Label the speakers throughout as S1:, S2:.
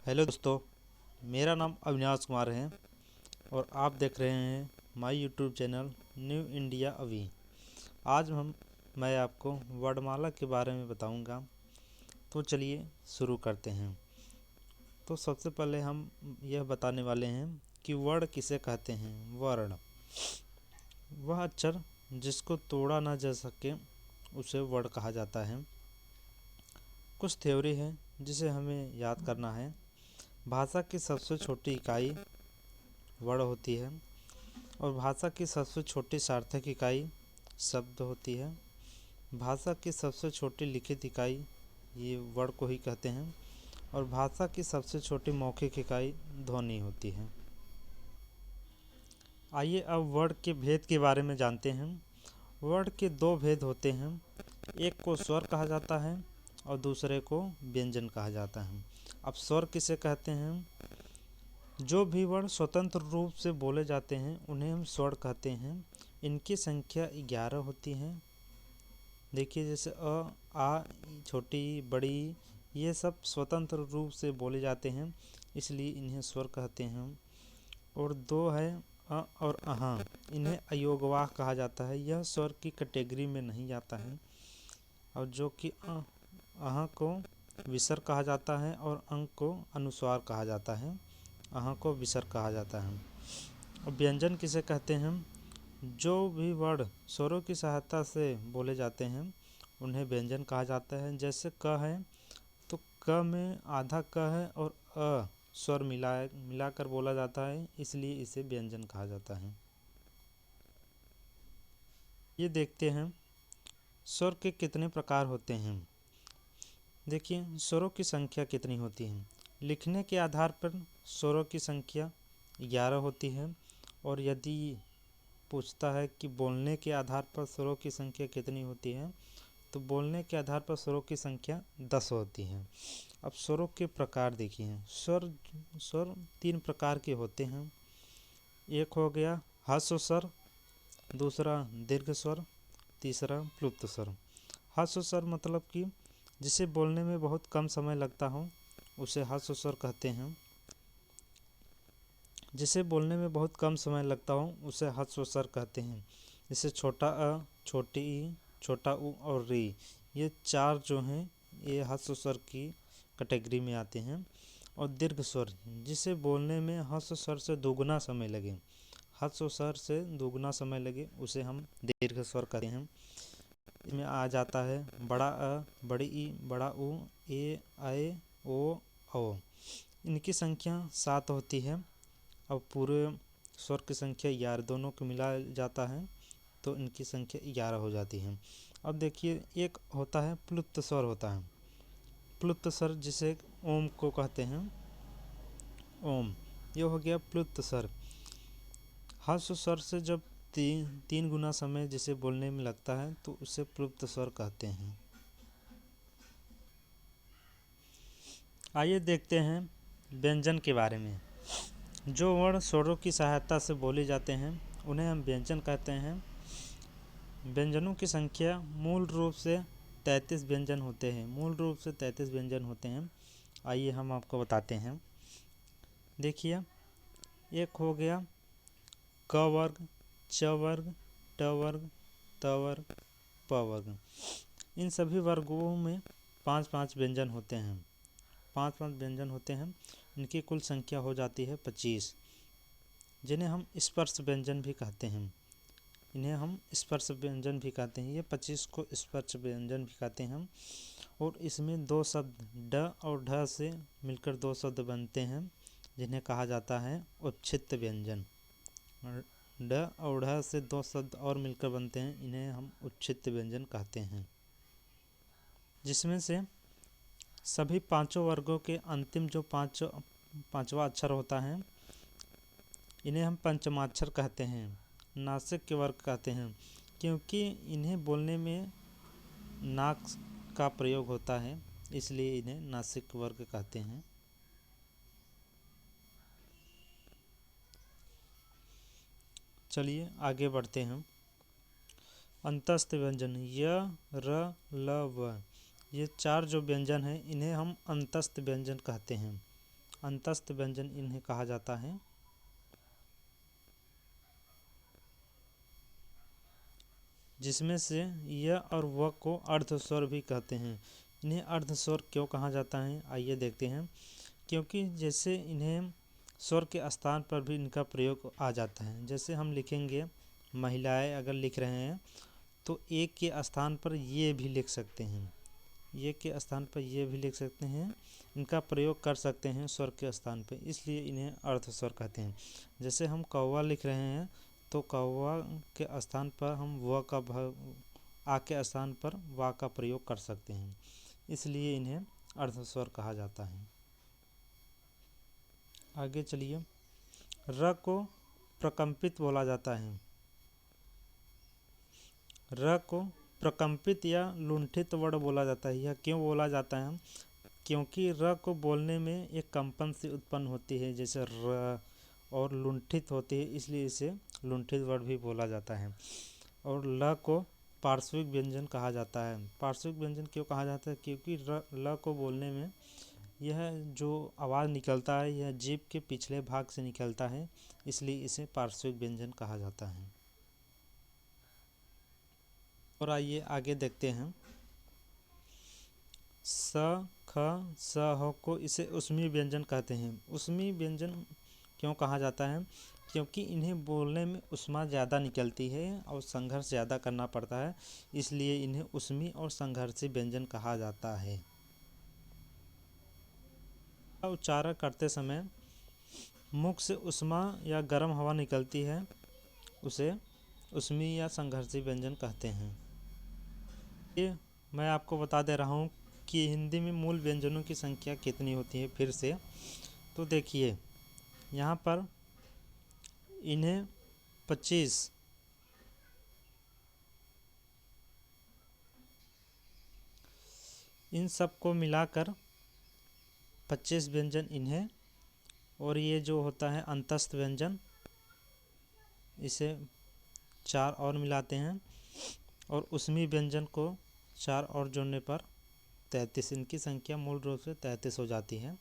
S1: Hello दोस्तों, मेरा नाम अविनाश कुमार है और आप देख रहे हैं my YouTube channel new India अवी। आज मैं आपको वर्णमाला के बारे में बताऊंगा। तो चलिए शुरू करते हैं। तो सबसे पहले हम यह बताने वाले हैं कि वर्ण किसे कहते हैं। वर्ण वह अक्षर जिसको तोड़ा ना जा सके उसे वर्ण कहा जाता है। कुछ थ्योरी है जिसे हमें याद करना है। भाषा की सबसे छोटी इकाई वर्ण होती है और भाषा की सबसे छोटी सार्थक इकाई शब्द होती है। भाषा की सबसे छोटी लिखित इकाई ये वर्ण को ही कहते हैं और भाषा की सबसे छोटी मौखिक इकाई ध्वनि होती है। आइए अब वर्ण के भेद के बारे में जानते हैं। वर्ण के दो भेद होते हैं, एक को स्वर कहा जाता है और दूसरे को व्यंजन कहा जाता है। अब स्वर किसे कहते हैं? जो भी वर्ण स्वतंत्र रूप से बोले जाते हैं उन्हें हम स्वर कहते हैं। इनकी संख्या 11 होती है। देखिए जैसे अ, आ, छोटी, बड़ी, ये सब स्वतंत्र रूप से बोले जाते हैं, इसलिए इन्हें स्वर कहते हैं। और दो है अ और अहा, इन्हें अयोगवाह कहा जाता है। यह स्वर की कैटेगरी में नहीं आता है। और जो कि अहा को विसर्ग कहा जाता है और अंक को अनुस्वार कहा जाता है। अहा को विसर्ग कहा जाता है। और व्यंजन किसे कहते हैं? जो भी वर्ण स्वरों की सहायता से बोले जाते हैं उन्हें व्यंजन कहा जाता है। जैसे क है तो क में आधा क है और अ स्वर मिलाकर बोला जाता है, इसलिए इसे व्यंजन कहा जाता है। ये देखते हैं स्वर के कितने प्रकार होते हैं। देखिए स्वरों की संख्या कितनी होती है। लिखने के आधार पर स्वरों की संख्या 11 होती है और यदि पूछता है कि बोलने के आधार पर स्वरों की संख्या कितनी होती है, तो बोलने के आधार पर स्वरों की संख्या 10 होती है। अब स्वरों के प्रकार देखिए। स्वर 3 प्रकार के होते हैं। एक हो गया ह्रस्व स्वर, दूसरा दीर्घ स्वर, तीसरा प्लुप्त स्वर। ह्रस्व स्वर मतलब कि जिसे बोलने में बहुत कम समय लगता हो उसे ह्रस्व स्वर कहते हैं। जिसे बोलने में बहुत कम समय लगता हो उसे ह्रस्व स्वर कहते हैं। जैसे छोटा अ, छोटी ई, छोटा उ और री, ये 4 जो हैं ये ह्रस्व स्वर की कैटेगरी में आते हैं। और दीर्घ स्वर जिसे बोलने में ह्रस्व स्वर से दोगुना समय लगे, ह्रस्व स्वर से दोगुना समय लगे, उसे हम दीर्घ स्वर कहते हैं। इसमें आ जाता है बड़ा अ, बड़ी ई, बड़ा उ, ए, ऐ, ओ, औ। इनकी संख्या 7 होती है। अब पूरे स्वर की संख्या 11 दोनों को मिला जाता है तो इनकी संख्या 11 हो जाती है। अब देखिए एक होता है प्लुप्त स्वर होता है। प्लुप्त स्वर जिसे ओम को कहते हैं, ओम, ये हो गया प्लुप्त स्वर। ह्रस्व स्वर से जब तीन गुना समय जिसे बोलने में लगता है तो उसे प्लुप्त स्वर कहते हैं। आइए देखते हैं व्यंजन के बारे में। जो वर्ण स्वरों की सहायता से बोले जाते हैं उन्हें हम व्यंजन कहते हैं। व्यंजनों की संख्या मूल रूप से 33 व्यंजन होते हैं। मूल रूप से 33 व्यंजन होते हैं। आइए हम आपको बताते हैं। देखिए एक हो गया क वर्ग, च वर्ग, ट वर्ग, त वर्ग, प वर्ग। इन सभी वर्गों में 5-5 व्यंजन होते हैं। 5-5 व्यंजन होते हैं। इनकी कुल संख्या हो जाती है 25, जिन्हें हम स्पर्श व्यंजन भी कहते हैं। इन्हें हम स्पर्श व्यंजन भी कहते हैं। ये 25 को स्पर्श व्यंजन भी कहते हैं। और इसमें 2 शब्द ड और ढ से मिलकर 2 शब्द बनते हैं जिन्हें कहा जाता है उपक्षिप्त व्यंजन। ड और ढ से 2 शब्द और मिलकर बनते हैं, इन्हें हम उपक्षिप्त व्यंजन कहते हैं। जिसमें से सभी पांचों वर्गों के अंतिम जो पांचवा अक्षर होता है इन्हें हम पंचमाक्षर कहते हैं। नासिक के वर्ग कहते हैं क्योंकि इन्हें बोलने में नाक का प्रयोग होता है, इसलिए इन्हें नासिक वर्ग कहते हैं। चलिए आगे बढ़ते हैं। अंतस्थ व्यंजन य, र, ल, व, ये 4 जो व्यंजन हैं इन्हें हम अंतस्थ व्यंजन कहते हैं। अंतस्थ व्यंजन इन्हें कहा जाता है। जिसमें से य और व को अर्ध स्वर भी कहते हैं। इन्हें अर्ध स्वर क्यों कहा जाता है, आइए देखते हैं। क्योंकि जैसे इन्हें स्वर के स्थान पर भी इनका प्रयोग आ जाता है। जैसे हम लिखेंगे, महिलाएं अगर लिख रहे हैं तो एक के स्थान पर ये भी लिख सकते हैं, ये के स्थान पर ये भी लिख सकते हैं, इनका प्रयोग कर सकते हैं स्वर के स्थान पर, इसलिए इन्हें अर्ध स्वर कहते हैं। जैसे हम कौवा लिख रहे हैं तो कौवा के स्थान पर हम व का आ के स्थान पर वा का प्रयोग कर सकते हैं, इसलिए इन्हें अर्ध स्वर कहा जाता है। आगे चलिए, र को प्रकंपित बोला जाता है। र को प्रकंपित या लुंठित वर्ण बोला जाता है। यह क्यों बोला जाता है? क्योंकि र को बोलने में एक कंपन से उत्पन्न होती है, जैसे र, और लुंठित होती है, इसलिए इसे लुंठित वर्ण भी बोला जाता है। और ल को पार्श्विक व्यंजन कहा जाता है। पार्श्विक व्यंजन क्यों कहा जाता है? क्योंकि ल को बोलने में यह जो आवाज़ निकलता है यह जीभ के पिछले भाग से निकलता है, इसलिए इसे पार्श्विक व्यंजन कहा जाता है। और आइए आगे देखते हैं। स, ख, स, ह को इसे ऊष्मीय व्यंजन कहते हैं। ऊष्मीय व्यंजन क्यों कहा जाता है? क्योंकि इन्हें बोलने में ऊष्मा ज़्यादा निकलती है और संघर्ष ज़्यादा करना पड़ता है, इसलिए इन्हें ऊष्मीय और संघर्षी व्यंजन कहा जाता है। उच्चारण करते समय मुख से ऊष्मा या गर्म हवा निकलती है, उसे ऊष्मीय या संघर्षी व्यंजन कहते हैं। ये मैं आपको बता दे रहा हूँ कि हिंदी में मूल व्यंजनों की संख्या कितनी होती है। फिर से तो देखिए, यहाँ पर इन्हें 25 इन सब को मिलाकर 25 व्यंजन इन्हें, और ये जो होता है अंतस्थ व्यंजन, इसे 4 और मिलाते हैं, और ऊष्मीय व्यंजन को 4 और जोड़ने पर 33, इनकी संख्या मूल रूप से 33 हो जाती है।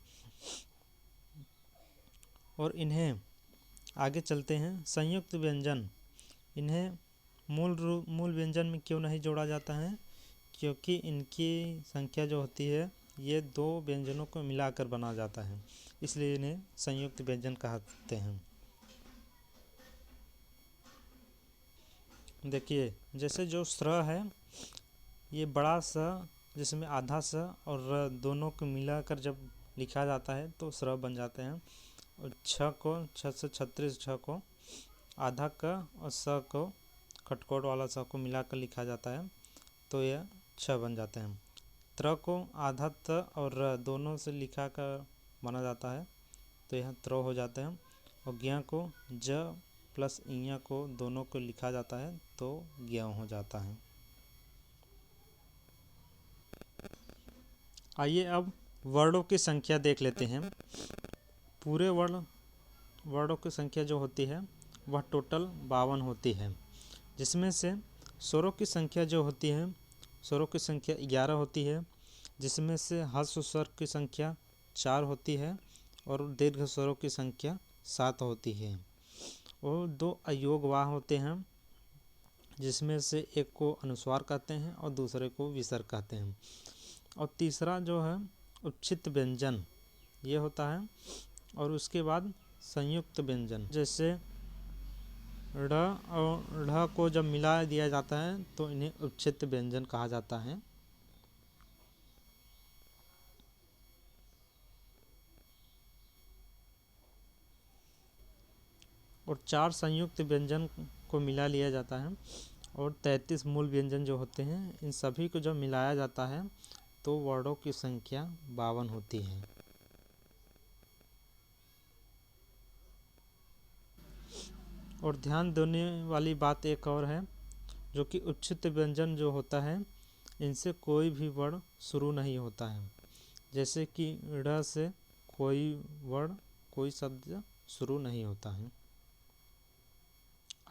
S1: और इन्हें आगे चलते हैं। संयुक्त व्यंजन, इन्हें मूल व्यंजन में क्यों नहीं जोड़ा जाता है? क्योंकि इनकी संख्या जो होती है ये 2 व्यंजनों को मिलाकर बना जाता है, इसलिए इन्हें संयुक्त व्यंजन कहते हैं। देखिए, जैसे जो स्र है, ये बड़ा स जिसमें आधा स और र दोनों को मिलाकर जब लिखा जाता है तो स्र बन जाते हैं। और छ से 36 छ को आधा क और स को खटकोट वाला स को मिलाकर लिखा जाता है तो यह छ बन जाते हैं। त्र को आधा त और र दोनों से लिखा कर बना जाता है तो यह त्र हो जाते हैं। और ज्ञ को ज प्लस इया को दोनों को लिखा जाता है तो ज्ञ हो जाता है। आइए अब वर्णों की संख्या देख लेते हैं। पूरे वर्णों की संख्या जो होती है वह टोटल 52 होती है, जिसमें से स्वरों की संख्या जो होती है, स्वरों की संख्या 11 होती है, जिसमें से ह्रस्व स्वर की संख्या 4 होती है और दीर्घ स्वरों की संख्या 7 होती है। और 2 अयोगवाह होते हैं, जिसमें से एक को अनुस्वार कहते हैं और दूसरे को विसर्ग कहते हैं। और तीसरा जो है उच्छित व्यंजन ये होता है। और उसके बाद संयुक्त व्यंजन, जैसे ड़ और ढ को जब मिला दिया जाता है तो इन्हें उच्छित व्यंजन कहा जाता है। और 4 संयुक्त व्यंजन को मिला लिया जाता है और 33 मूल व्यंजन जो होते हैं, इन सभी को जब मिलाया जाता है तो वर्णों की संख्या 52 होती है। और ध्यान देने वाली बात एक और है, जो कि उच्छित व्यंजन जो होता है इनसे कोई भी वर्ण शुरू नहीं होता है। जैसे कि ड़ से कोई वर्ण, कोई शब्द शुरू नहीं होता है।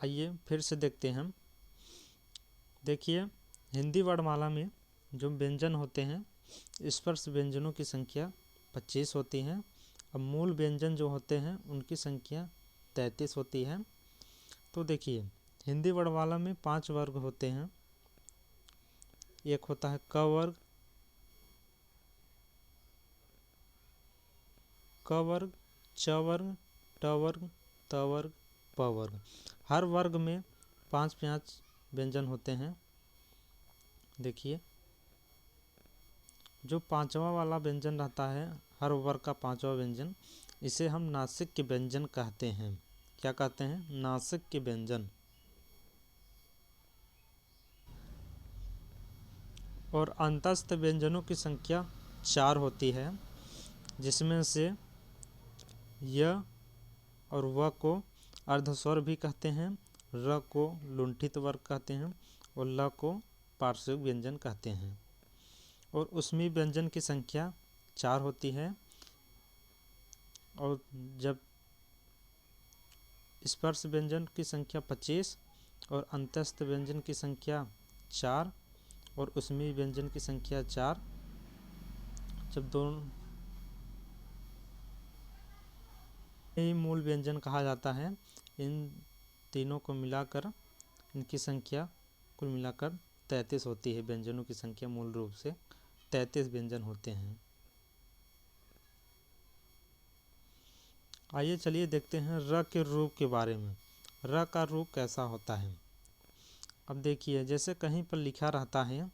S1: आइए फिर से देखते हैं। देखिए, हिंदी वर्णमाला में जो व्यंजन होते हैं, स्पर्श व्यंजनों की संख्या 25 होती है अब मूल व्यंजन जो होते हैं उनकी संख्या 33 होती है। तो देखिए, हिंदी वर्णमाला में 5 वर्ग होते हैं। एक होता है क वर्ग, क वर्ग, च वर्ग, ट वर्ग, त वर्ग, प वर्ग। हर वर्ग में 5-5 व्यंजन होते हैं। देखिए, जो पांचवा वाला व्यंजन रहता है, हर वर्ग का पांचवा व्यंजन, इसे हम नासिक के व्यंजन कहते हैं। क्या कहते हैं? नासिक के व्यंजन। और अंतस्थ व्यंजनों की संख्या 4 होती है, जिसमें से य और व को अर्धस्वर भी कहते हैं, र को लुंठित वर्ग कहते हैं और ल को पार्श्विक व्यंजन कहते हैं। और उसमें व्यंजन की संख्या 4 होती है। और जब स्पर्श व्यंजन की संख्या 25 और अंतस्थ व्यंजन की संख्या 4 और उसमें व्यंजन की संख्या 4, जब दोनों ही मूल व्यंजन कहा जाता है। इन तीनों को मिलाकर इनकी संख्या कुल मिलाकर 33 होती है। व्यंजनों की संख्या मूल रूप से 33 व्यंजन होते हैं। आइए चलिए देखते हैं र के रूप के बारे में। र का रूप कैसा होता है? अब देखिए, जैसे कहीं पर लिखा रहता है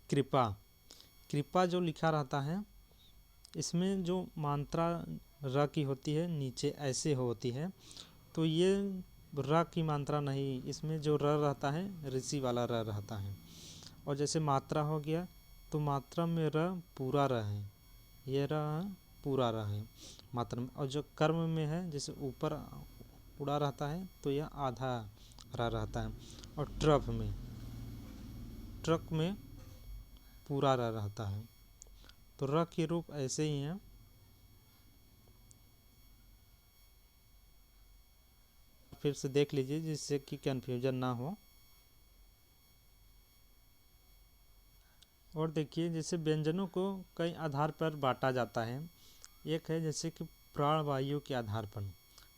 S1: कृपा, कृपा जो लिखा रहता है, इसमें जो मात्रा र की होती है नीचे ऐसे होती है, तो ये र की मात्रा नहीं, इसमें जो र रहता है ऋषि वाला र रहता है। और जैसे मात्रा हो गया, तो मात्रा में र पूरा र है, ये र पूरा र है मात्रा में। और जो कर्म में है, जैसे ऊपर उड़ा रहता है, तो यह आधा र रहता है। और ट्रक में पूरा र रहता है। तो र के रूप ऐसे ही हैं। फिर से देख लीजिए जिससे कि कन्फ्यूजन ना हो। और देखिए, जैसे व्यंजनों को कई आधार पर बांटा जाता है। एक है जैसे कि प्राण वायु के आधार पर।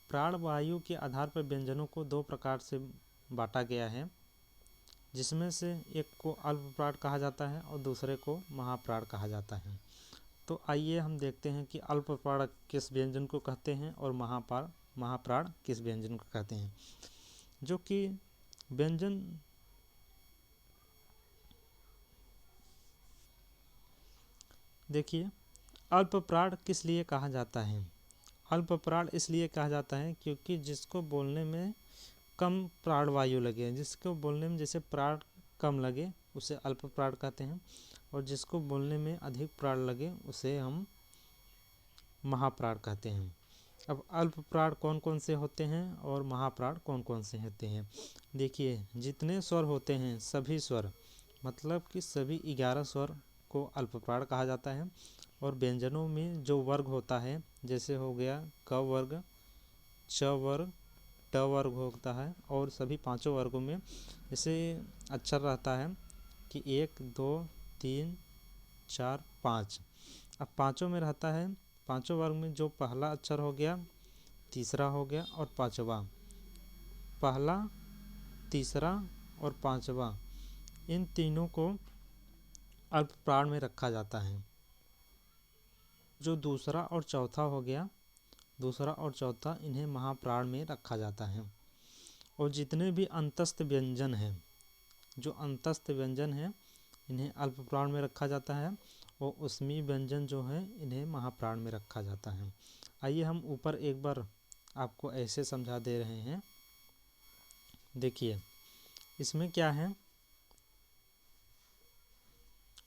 S1: प्राण वायु के आधार पर व्यंजनों को 2 प्रकार से बांटा गया है, जिसमें से एक को अल्प प्राण कहा जाता है और दूसरे को महाप्राण कहा जाता है। तो आइए हम देखते हैं कि अल्प प्राण किस व्यंजन को कहते हैं और महाप्राण किस व्यंजन को कहते हैं। जो कि व्यंजन देखिए, अल्प प्राण किस लिए कहा जाता है? अल्प प्राण इसलिए कहा जाता है क्योंकि जिसको बोलने में कम प्राण वायु लगे, जिसको बोलने में जैसे प्राण कम लगे, उसे अल्प प्राण कहते हैं। और जिसको बोलने में अधिक प्राण लगे, उसे हम महाप्राण कहते हैं। अब अल्प प्राण कौन कौन से होते हैं और महाप्राण कौन कौन से होते हैं? देखिए, जितने स्वर होते हैं सभी स्वर, मतलब कि सभी 11 स्वर को अल्प प्राण कहा जाता है। और व्यंजनों में जो वर्ग होता है, जैसे हो गया क वर्ग, च वर्ग, ट वर्ग होता है। और सभी 5 वर्गों में जैसे अक्षर रहता है कि 1 2 3 4 5। अब पाँचों में रहता है, 5 वर्ग में जो पहला अक्षर हो गया, तीसरा हो गया और पांचवा। पहला, तीसरा और पांचवा, इन तीनों को अल्प प्राण में रखा जाता है। जो दूसरा और चौथा हो गया, दूसरा और चौथा, इन्हें महाप्राण में रखा जाता है। और जितने भी अंतस्थ व्यंजन हैं, जो अंतस्थ व्यंजन हैं, इन्हें अल्प प्राण में रखा जाता है। और उसमें व्यंजन जो है, इन्हें महाप्राण में रखा जाता है। आइए हम ऊपर एक बार आपको ऐसे समझा दे रहे हैं। देखिए, इसमें क्या है,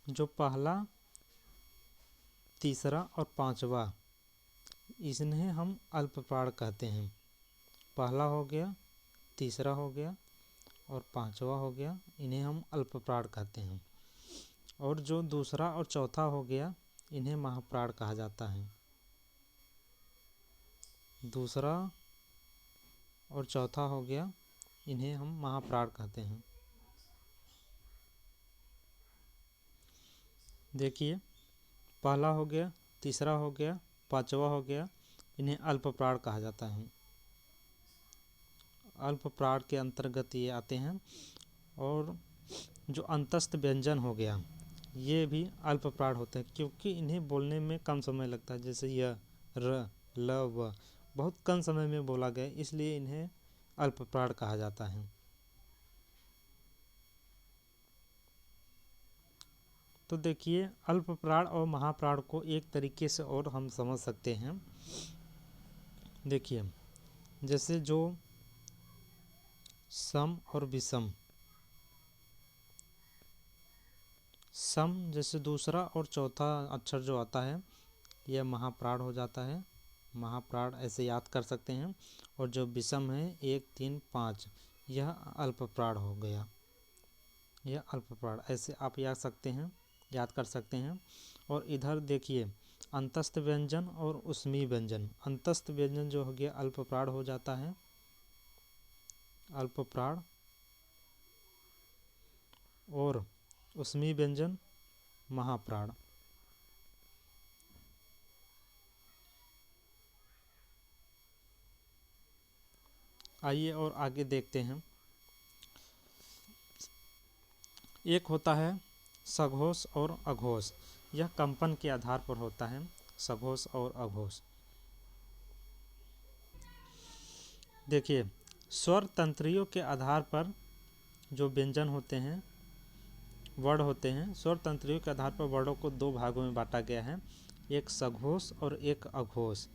S1: जो पहला, तीसरा और पांचवा, इन्हें हम अल्प प्राण कहते हैं। पहला हो गया, तीसरा हो गया और पांचवा हो गया, इन्हें हम अल्प प्राण कहते हैं। और जो दूसरा और चौथा हो गया, इन्हें महाप्राण कहा जाता है। दूसरा और चौथा हो गया, इन्हें हम महाप्राण कहते हैं। देखिए, पहला हो गया, तीसरा हो गया, पांचवा हो गया, इन्हें अल्पप्राण कहा जाता है। अल्पप्राण के अंतर्गत ये आते हैं। और जो अंतस्थ व्यंजन हो गया, ये भी अल्पप्राण होते हैं, क्योंकि इन्हें बोलने में कम समय लगता है। जैसे य, र, ल, व बहुत कम समय में बोला गया, इसलिए इन्हें अल्पप्राण कहा जाता है। तो देखिए, अल्पप्राण और महाप्राण को एक तरीके से और हम समझ सकते हैं। देखिए, जैसे जो सम और विषम, सम जैसे दूसरा और चौथा अक्षर जो आता है, यह महाप्राण हो जाता है। महाप्राण ऐसे याद कर सकते हैं। और जो विषम है 1, 3, 5, यह अल्पप्राण हो गया। यह अल्पप्राण ऐसे आप याद कर सकते हैं। और इधर देखिए, अंतस्थ व्यंजन और उष्मीय व्यंजन। अंतस्थ व्यंजन जो हो गया अल्पप्राण हो जाता है, अल्पप्राण। और उष्मीय व्यंजन महाप्राण। आइए और आगे देखते हैं। एक होता है सघोष और अघोष। यह कंपन के आधार पर होता है, सघोष और अघोष। देखिए, स्वर तंत्रियों के आधार पर जो व्यंजन होते हैं, वर्ण होते हैं, स्वर तंत्रियों के आधार पर वर्णों को दो भागों में बांटा गया है, एक सघोष और एक अघोष।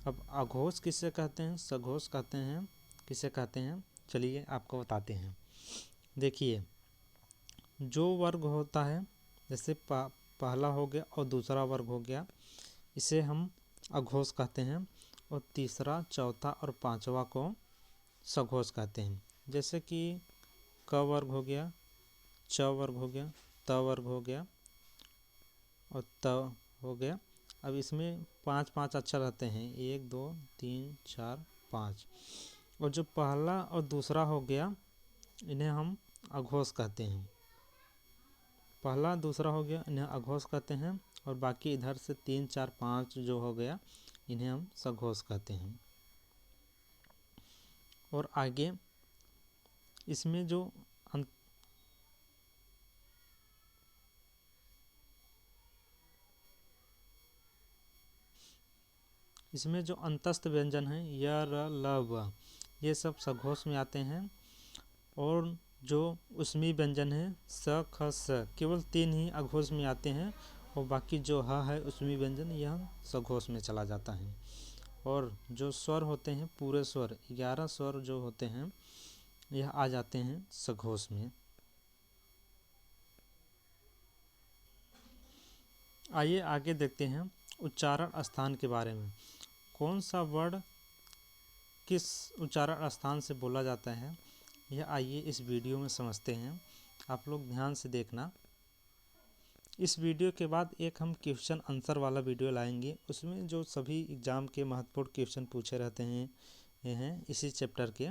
S1: अब अघोष किसे कहते हैं, सघोष कहते हैं, किसे कहते हैं, चलिए आपको बताते हैं। देखिए, जो वर्ग होता है, जैसे पहला हो गया और दूसरा वर्ग हो गया, इसे हम अघोष कहते हैं। और तीसरा, चौथा और पांचवा को सघोष कहते हैं। जैसे कि क वर्ग हो गया, च वर्ग हो गया, त वर्ग हो गया और त हो गया। अब इसमें 5 अक्षर रहते हैं, 1, 2, 3, 4, 5। और जो पहला और दूसरा हो गया, इन्हें हम अघोष कहते हैं। पहला दूसरा हो गया, इन्हें अघोष कहते हैं। और बाकी इधर से 3, 4, 5 जो हो गया, इन्हें हम सघोष कहते हैं। और आगे इसमें जो अंतस्थ व्यंजन है, य, र, ल, व, ये सब सघोष में आते हैं। और जो उष्मीय व्यंजन है, स, ख, स, केवल 3 ही अघोष में आते हैं। और बाकी जो ह है उष्मीय व्यंजन, यह सघोष में चला जाता है। और जो स्वर होते हैं, पूरे स्वर 11 स्वर जो होते हैं, यह आ जाते हैं सघोष में। आइए आगे देखते हैं उच्चारण स्थान के बारे में। कौन सा वर्ण किस उच्चारण स्थान से बोला जाता है, यह आइए इस वीडियो में समझते हैं। आप लोग ध्यान से देखना। इस वीडियो के बाद एक हम क्वेश्चन आंसर वाला वीडियो लाएंगे, उसमें जो सभी एग्ज़ाम के महत्वपूर्ण क्वेश्चन पूछे रहते हैं इसी चैप्टर के,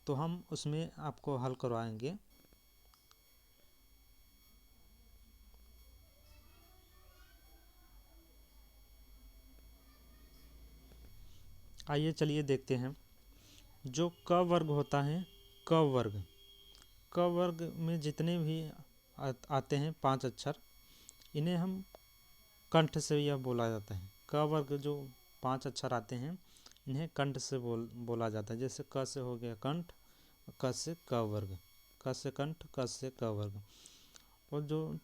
S1: तो हम उसमें आपको हल करवाएंगे। आइए चलिए देखते हैं। जो क वर्ग होता है, क वर्ग में जितने भी आते हैं 5 अक्षर, इन्हें हम कंठ से यह बोला जाता है। क वर्ग जो 5 अक्षर आते हैं, इन्हें कंठ से बोला जाता है। जैसे क से हो गया कंठ, क से क वर्ग, क से कंठ, क से क वर्ग। और जो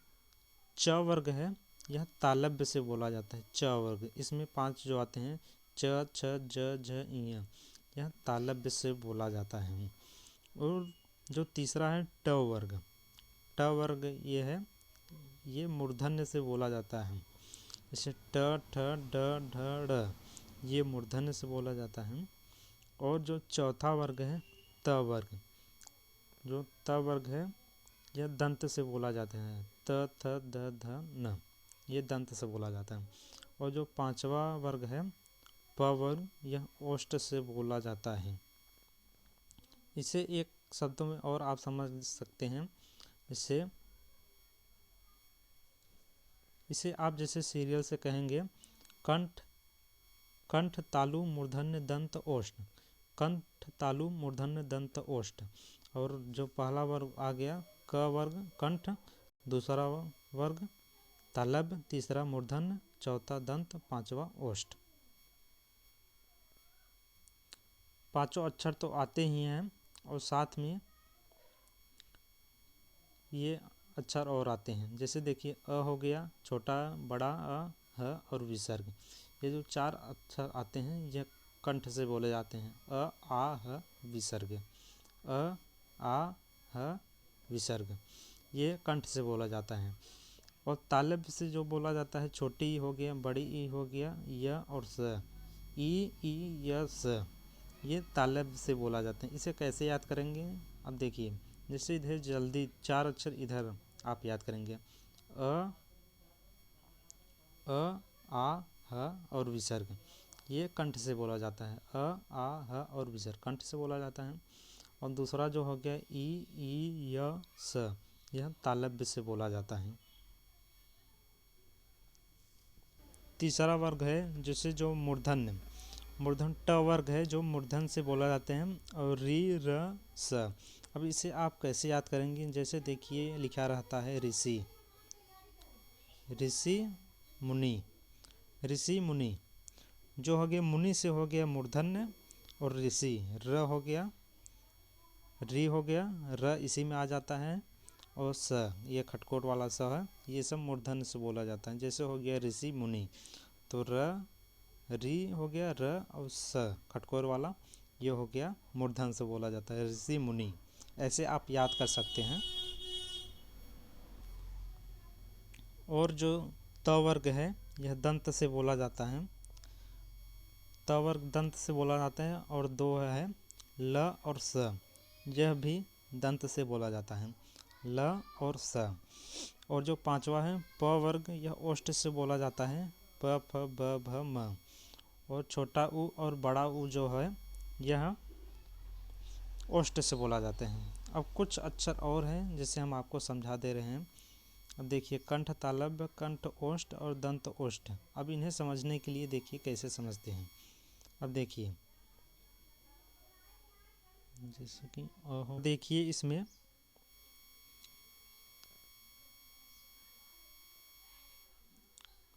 S1: च वर्ग है, यह तालव्य से बोला जाता है। च वर्ग, इसमें 5 जो आते हैं, च, छ, ज, झ, ञ, यह तालव्य से बोला जाता है। और जो तीसरा है ट वर्ग, ये है, ये मूर्धन्य से बोला जाता है। जैसे ट, ठ, ड, ढ, ड़, ये मूर्धन्य से बोला जाता है। और जो चौथा वर्ग है त वर्ग है, यह दंत से बोला जाता है। त, थ, द, ध, न, ये दंत से बोला जाता है। और जो पांचवा वर्ग है प वर्ग, यह ओष्ठ से बोला जाता है। इसे एक शब्दों में और आप समझ सकते हैं। इसे आप जैसे सीरियल से कहेंगे, कंठ कंठ तालु मूर्धन्य दंत ओष्ठ, कंठ तालु मूर्धन्य दंत ओष्ठ। और जो पहला वर्ग आ गया क वर्ग कंठ, दूसरा वर्ग तालव्य, तीसरा मूर्धन्य, चौथा दंत, पांचवा ओष्ठ। पांचों अक्षर तो आते ही हैं और साथ में ये अक्षर और आते हैं। जैसे देखिए अ हो गया, छोटा बड़ा अ, ह और विसर्ग। ये जो चार अक्षर आते हैं यह कंठ से बोले जाते हैं। अ आ ह विसर्ग, अ आ ह विसर्ग, ये कंठ से बोला जाता है। और तालव्य से जो बोला जाता है, छोटी ई हो गया, बड़ी ई हो गया, य और स, ई य स, ये तालव्य से बोला जाता है। इसे कैसे याद करेंगे? अब देखिए, जैसे इधर जल्दी चार अक्षर इधर आप याद करेंगे, अ आ ह और विसर्ग, ये कंठ से बोला जाता है। अ आ ह और विसर्ग कंठ से बोला जाता है। और दूसरा जो हो गया ई य स, यह तालव्य से बोला जाता है। तीसरा वर्ग है जैसे जो मूर्धन्य, मूर्धन ट वर्ग है जो मूर्धन से बोला जाते हैं। और री र स, अब इसे आप कैसे याद करेंगे? जैसे देखिए लिखा रहता है ऋषि, ऋषि मुनि, ऋषि मुनि, जो हो गया मुनि से हो गया मूर्धन्य, और ऋषि र हो गया, री हो गया, र इसी में आ जाता है, और स ये खटकोट वाला स है, ये सब मूर्धन्य से बोला जाता है। जैसे हो गया ऋषि मुनि, तो र री हो गया, र और स खटकोर वाला, ये हो गया मूर्धन से बोला जाता है, ऋषि मुनि। ऐसे आप याद कर सकते हैं। और जो त वर्ग है यह दंत से बोला जाता है, त वर्ग दंत से बोला जाता है। और दो है ल और स, यह भी दंत से बोला जाता है, ल और स। और जो पांचवा है प वर्ग, यह ओष्ठ से बोला जाता है, प फ ब भ म। और छोटा ऊ और बड़ा ऊ जो है यह ओष्ठ से बोला जाते हैं। अब कुछ अक्षर और हैं जिसे हम आपको समझा दे रहे हैं। अब देखिए कंठ तालव्य, कंठ ओष्ठ और दंत ओष्ठ। अब इन्हें समझने के लिए देखिए कैसे समझते हैं। अब देखिए जैसे कि देखिए इसमें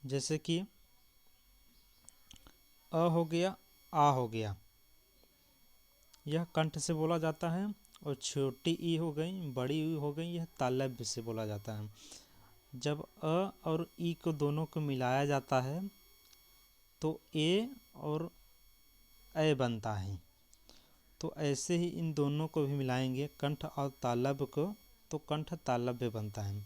S1: जैसे कि अ हो गया, आ हो गया, यह कंठ से बोला जाता है। और छोटी ई हो गई, बड़ी ई हो गई, यह तालव्य से बोला जाता है। जब अ और ई को दोनों को मिलाया जाता है तो ए और ए बनता है। तो ऐसे ही इन दोनों को भी मिलाएंगे, कंठ और तालव्य को, तो कंठ तालव्य बनता है।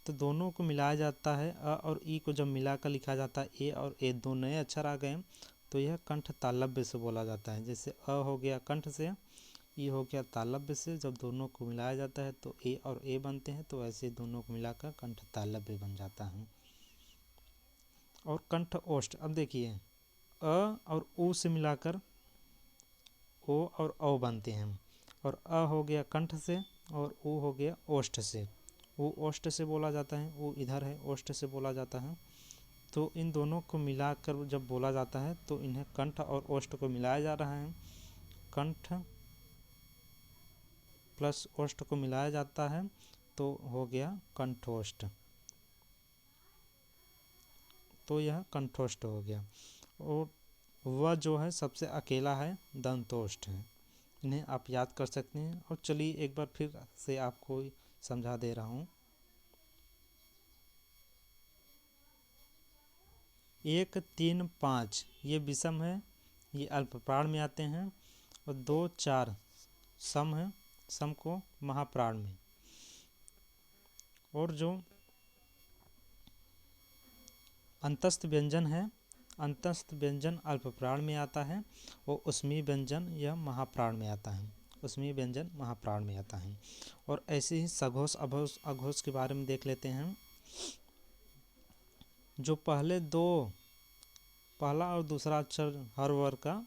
S1: तो दोनों को मिलाया जाता है, अ और ई को जब मिलाकर लिखा जाता है, ए और ए दो नए अक्षर आ गए, तो यह कंठ तालव्य से बोला जाता है। जैसे अ हो गया कंठ से, ई हो गया तालव्य से, जब दोनों को मिलाया जाता है तो ए और ए बनते हैं, तो ऐसे दोनों को मिलाकर कंठ तालव्य बन जाता है। और कंठ ओष्ठ, अब देखिए अ और ऊ से मिलाकर ओ और औ बनते हैं। और अ हो गया कंठ से और ऊ हो गया ओष्ठ से, ऊ ओष्ठ से बोला जाता है, ऊ इधर है, ओष्ठ से बोला जाता है। तो इन दोनों को मिलाकर जब बोला जाता है तो इन्हें कंठ और ओष्ठ को मिलाया जा रहा है, कंठ प्लस ओष्ठ को मिलाया जाता है, तो हो गया कंठोष्ठ। तो यह कंठोष्ठ हो गया। और वह जो है सबसे अकेला है दंतोष्ठ है। इन्हें आप याद कर सकते हैं। और चलिए एक बार फिर से आपको समझा दे रहा हूँ। 1 3 5 ये विषम है, ये अल्पप्राण में आते हैं। और 2 4 सम है, सम को महाप्राण में। और जो अंतस्थ व्यंजन है, अंतस्थ व्यंजन अल्पप्राण में आता है, और उसमें व्यंजन यह महाप्राण में आता है, उसमें व्यंजन महाप्राण में आता है। और ऐसे ही सघोष अघोष अघोष के बारे में देख लेते हैं। जो पहला और दूसरा अक्षर हर वर्ग का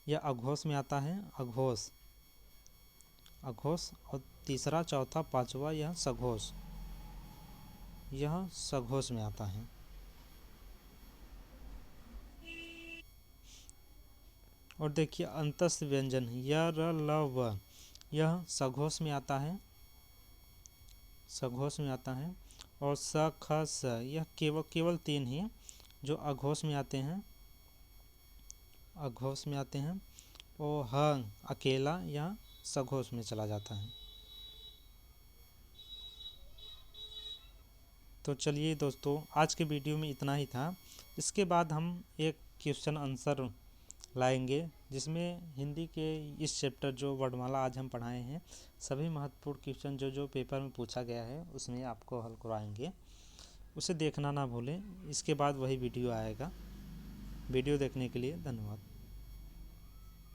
S1: यह अघोष में आता है, अघोष अघोष। और तीसरा चौथा पांचवा यह सघोष, यह सघोष में आता है। और देखिए अंतस्थ व्यंजन य र ल व, यह सघोष में आता है, सघोष में आता है। और स ख स, यह केवल 3 ही जो अघोष में आते हैं, अघोष में आते हैं। और ह अकेला यह सघोष में चला जाता है। तो चलिए दोस्तों, आज के वीडियो में इतना ही था। इसके बाद हम एक क्वेश्चन आंसर लाएंगे, जिसमें हिंदी के इस चैप्टर जो वर्णमाला आज हम पढ़ाए हैं, सभी महत्वपूर्ण क्वेश्चन जो जो पेपर में पूछा गया है उसमें आपको हल करवाएंगे। उसे देखना ना भूलें। इसके बाद वही वीडियो आएगा। वीडियो देखने के लिए धन्यवाद।